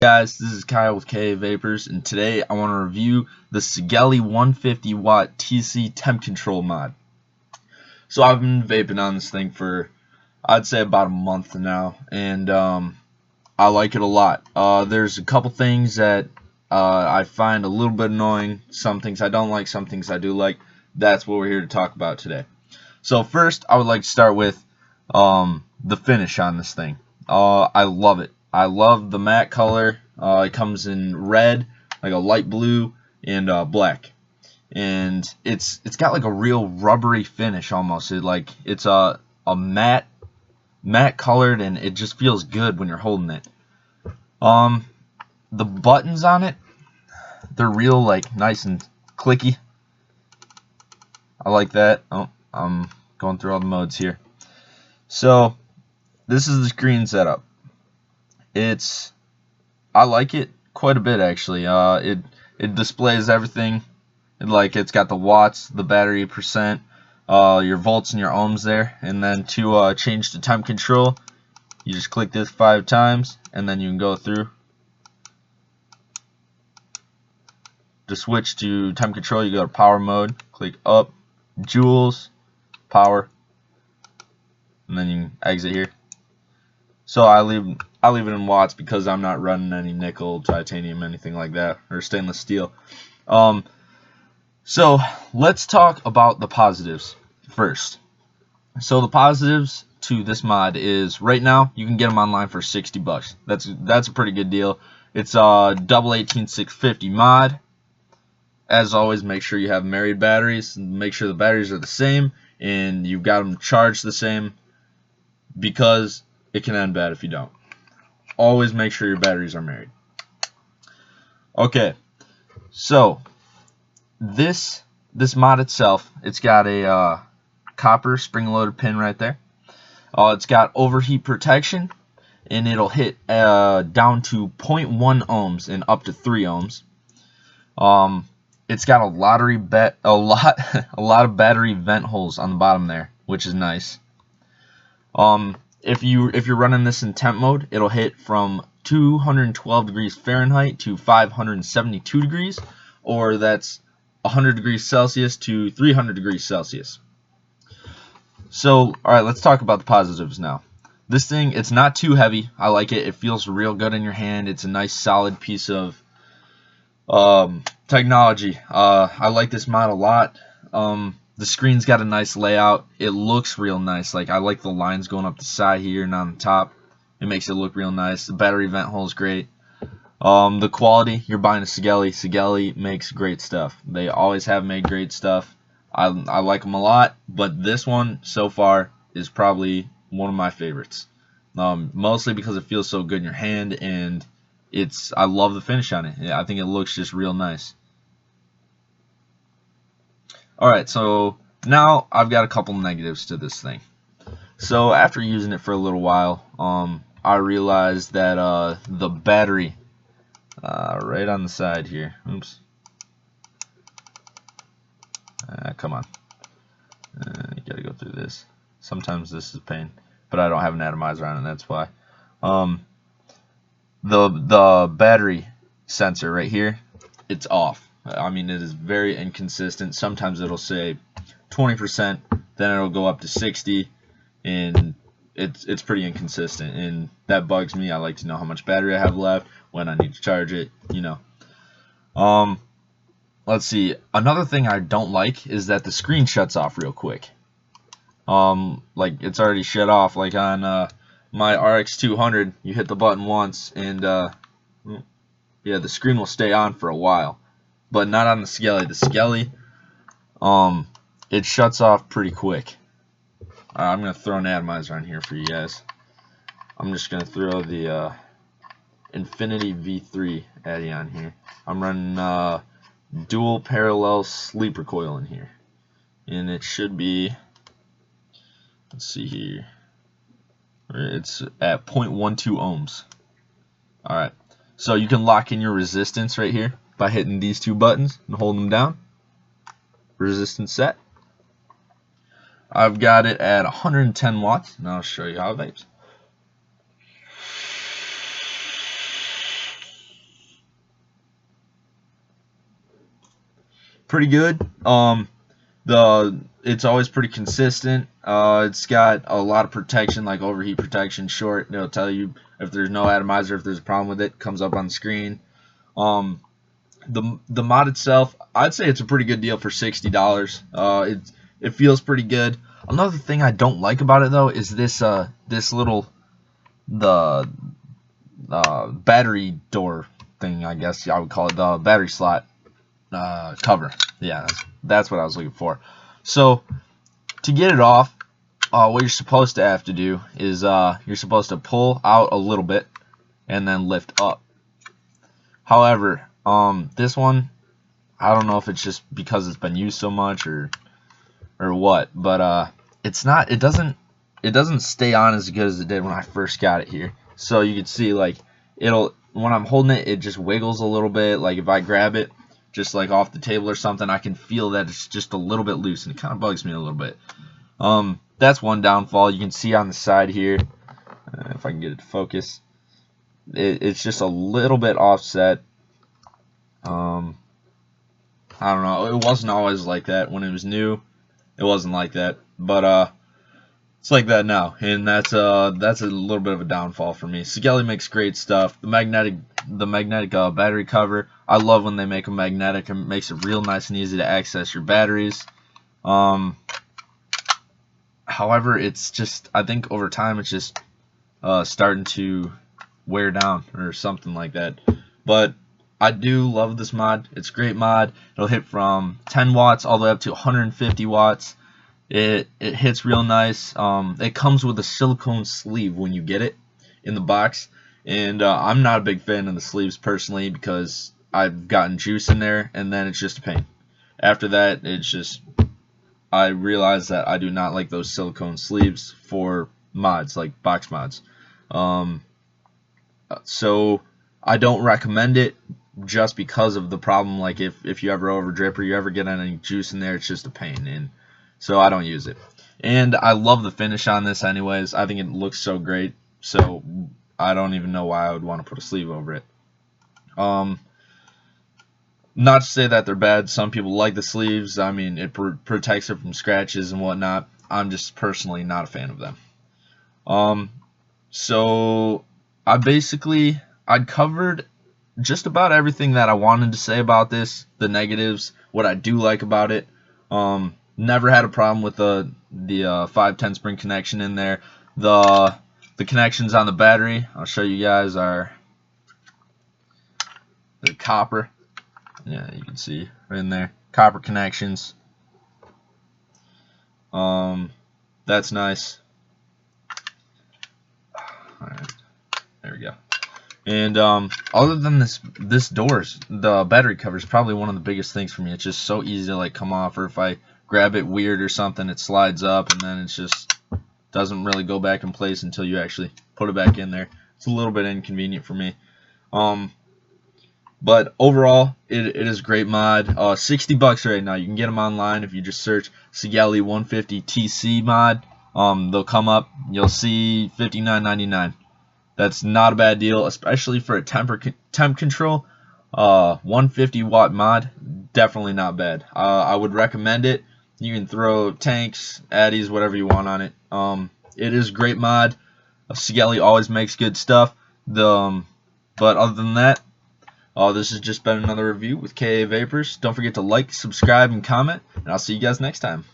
Guys, this is Kyle with KA Vapors, and today I want to review the Sigelei 150 watt TC temp control mod. So I've been vaping on this thing for, I'd say, about a month now, and I like it a lot. There's a couple things that I find a little bit annoying, some things I don't like, some things I do like. That's what we're here to talk about today. So first, I would like to start with the finish on this thing. I love it. I love the matte color. It comes in red, like a light blue, and black, and it's got like a real rubbery finish almost. It's a matte colored, and it just feels good when you're holding it. The buttons on it, they're real like nice and clicky. I like that. Oh, I'm going through all the modes here. So this is the screen setup. I like it quite a bit actually. It displays everything. It's got the watts, the battery percent, your volts and your ohms there, and then to change the temp control, you just click this 5 times, and then you can go through. To switch to temp control, you go to power mode, click up, joules, power, and then you can exit here. So I leave it in watts because I'm not running any nickel, titanium, anything like that, or stainless steel. So let's talk about the positives first. So the positives to this mod is right now you can get them online for $60. That's a pretty good deal. It's a double 18650 mod. As always, make sure you have married batteries. Make sure the batteries are the same and you've got them charged the same, because it can end bad if you don't. Always make sure your batteries are married. Okay, so this mod itself, it's got a copper spring-loaded pin right there. It's got overheat protection, and it'll hit down to 0.1 ohms and up to 3 ohms. It's got a lot of battery vent holes on the bottom there, which is nice. If you're running this in temp mode, it'll hit from 212 degrees Fahrenheit to 572 degrees, or that's 100 degrees Celsius to 300 degrees Celsius. So, alright, let's talk about the positives now. This thing, it's not too heavy. I like it. It feels real good in your hand. It's a nice solid piece of technology. I like this mod a lot. The screen's got a nice layout. It looks real nice. Like, I like the lines going up the side here and on the top. It makes it look real nice. The battery vent hole is great. The quality, you're buying a Sigelei. Sigelei makes great stuff. They always have made great stuff. I like them a lot, but this one so far is probably one of my favorites. Mostly because it feels so good in your hand, and I love the finish on it. I think it looks just real nice. Alright, so now I've got a couple negatives to this thing. So after using it for a little while, I realized that the battery, right on the side here, oops, come on, you gotta go through this. Sometimes this is a pain, but I don't have an atomizer on it, that's why. The battery sensor right here, it's off. I mean, it is very inconsistent. Sometimes it'll say 20%, then it'll go up to 60, and it's pretty inconsistent, and that bugs me. I like to know how much battery I have left, when I need to charge it, you know. Let's see. Another thing I don't like is that the screen shuts off real quick. Like, it's already shut off. Like on my RX200, you hit the button once, and yeah, the screen will stay on for a while. But not on the Sigelei. The Sigelei, it shuts off pretty quick. I'm going to throw an atomizer on here for you guys. I'm just going to throw the Infinity V3 Addy on here. I'm running dual parallel sleeper coil in here. And it should be, let's see here, it's at 0.12 ohms. Alright, so you can lock in your resistance right here by hitting these 2 buttons and holding them down. Resistance set. I've got it at 110 watts, and I'll show you how it vapes. pretty good. It's always pretty consistent. It's got a lot of protection, like overheat protection, short. It'll tell you if there's no atomizer, if there's a problem with it, comes up on the screen. The mod itself, I'd say it's a pretty good deal for $60. It feels pretty good. Another thing I don't like about it though is this little battery door thing, I guess I would call it, the battery slot cover. Yeah, that's what I was looking for. So to get it off, what you're supposed to have to do is you're supposed to pull out a little bit and then lift up. However, this one, I don't know if it's just because it's been used so much or what, but it doesn't stay on as good as it did when I first got it here. So you can see, like, when I'm holding it, it just wiggles a little bit. Like if I grab it just like off the table or something, I can feel that it's just a little bit loose, and it kind of bugs me a little bit. That's one downfall. You can see on the side here, if I can get it to focus, it's just a little bit offset. I don't know. It wasn't always like that when it was new. It wasn't like that, but it's like that now, and that's a little bit of a downfall for me. Sigelei makes great stuff. The magnetic battery cover, I love when they make them magnetic. It makes it real nice and easy to access your batteries. However, it's just, I think over time it's just starting to wear down or something like that. But I do love this mod. It's a great mod. It'll hit from 10 watts all the way up to 150 watts. It hits real nice. It comes with a silicone sleeve when you get it in the box, and I'm not a big fan of the sleeves personally because I've gotten juice in there and then it's just a pain. After that, it's just, I realize that I do not like those silicone sleeves for mods, like box mods. So I don't recommend it just because of the problem. Like if you ever over drip or you ever get any juice in there, it's just a pain, and so I don't use it. And I love the finish on this anyways. I think it looks so great, so I don't even know why I would want to put a sleeve over it. Not to say that they're bad. Some people like the sleeves. I mean, it protects it from scratches and whatnot. I'm just personally not a fan of them. So I'd covered just about everything that I wanted to say about this. The negatives, what I do like about it. Never had a problem with the 510 spring connection in there. The connections on the battery, I'll show you guys, are the copper. Yeah, you can see right in there, copper connections. That's nice. All right, there we go. And other than this doors, the battery cover is probably one of the biggest things for me. It's just so easy to like come off, or if I grab it weird or something, it slides up and then it's just doesn't really go back in place until you actually put it back in there. It's a little bit inconvenient for me. But overall, it is a great mod. $60 right now. You can get them online if you just search Sigelei 150 TC mod. They'll come up. You'll see $59.99. That's not a bad deal, especially for a temp control. 150 watt mod, definitely not bad. I would recommend it. You can throw tanks, addies, whatever you want on it. It is a great mod. Sigelei always makes good stuff. But other than that, this has just been another review with KA Vapors. Don't forget to like, subscribe, and comment, and I'll see you guys next time.